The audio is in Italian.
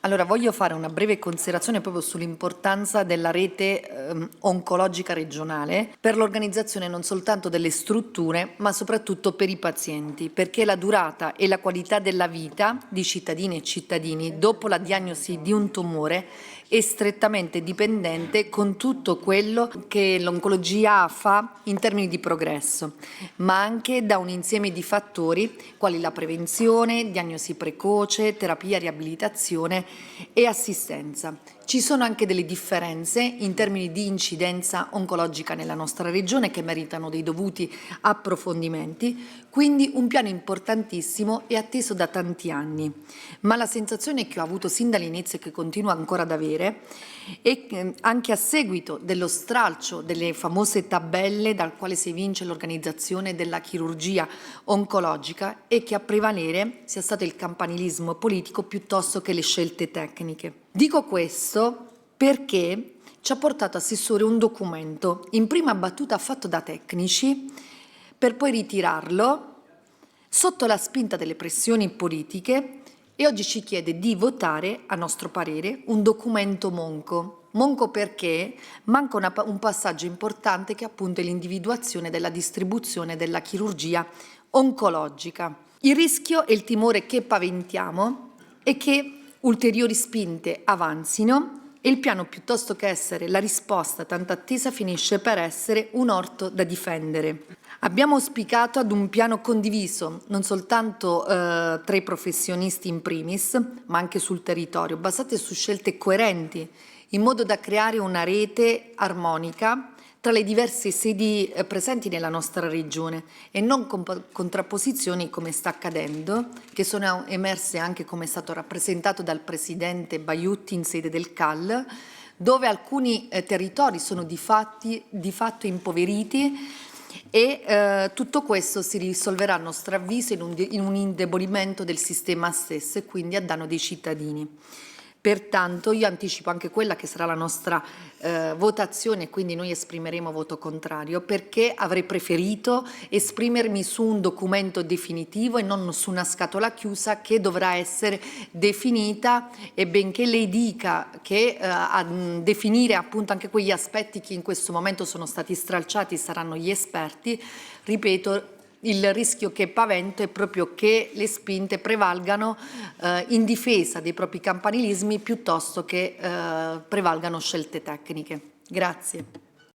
Allora, voglio fare una breve considerazione proprio sull'importanza della rete oncologica regionale per l'organizzazione non soltanto delle strutture, ma soprattutto per i pazienti, perché la durata e la qualità della vita di cittadine e cittadini dopo la diagnosi di un tumore è strettamente dipendente con tutto quello che l'oncologia fa in termini di progresso, ma anche da un insieme di fattori quali la prevenzione, diagnosi precoce, terapia, riabilitazione e assistenza. Ci sono anche delle differenze in termini di incidenza oncologica nella nostra regione che meritano dei dovuti approfondimenti, quindi un piano importantissimo e atteso da tanti anni. Ma la sensazione che ho avuto sin dall'inizio e che continuo ancora ad avere è che anche a seguito dello stralcio delle famose tabelle dal quale si evince l'organizzazione della chirurgia oncologica è che a prevalere sia stato il campanilismo politico piuttosto che le scelte tecniche. Dico questo perché ci ha portato a Sessore un documento in prima battuta fatto da tecnici per poi ritirarlo sotto la spinta delle pressioni politiche e oggi ci chiede di votare, a nostro parere, un documento monco. Monco perché manca un passaggio importante che appunto è l'individuazione della distribuzione della chirurgia oncologica. Il rischio e il timore che paventiamo è che ulteriori spinte avanzino e il piano, piuttosto che essere la risposta tanto attesa, finisce per essere un orto da difendere. Abbiamo auspicato ad un piano condiviso, non soltanto tra i professionisti in primis, ma anche sul territorio, basate su scelte coerenti, in modo da creare una rete armonica tra le diverse sedi presenti nella nostra regione e non contrapposizioni come sta accadendo, che sono emerse anche come è stato rappresentato dal Presidente Baiutti in sede del CAL, dove alcuni territori sono di fatto impoveriti e tutto questo si risolverà a nostro avviso in un indebolimento del sistema stesso e quindi a danno dei cittadini. Pertanto io anticipo anche quella che sarà la nostra votazione, quindi noi esprimeremo voto contrario, perché avrei preferito esprimermi su un documento definitivo e non su una scatola chiusa che dovrà essere definita, e benché lei dica che a definire appunto anche quegli aspetti che in questo momento sono stati stralciati saranno gli esperti, ripeto, il rischio che pavento è proprio che le spinte prevalgano in difesa dei propri campanilismi piuttosto che prevalgano scelte tecniche. Grazie.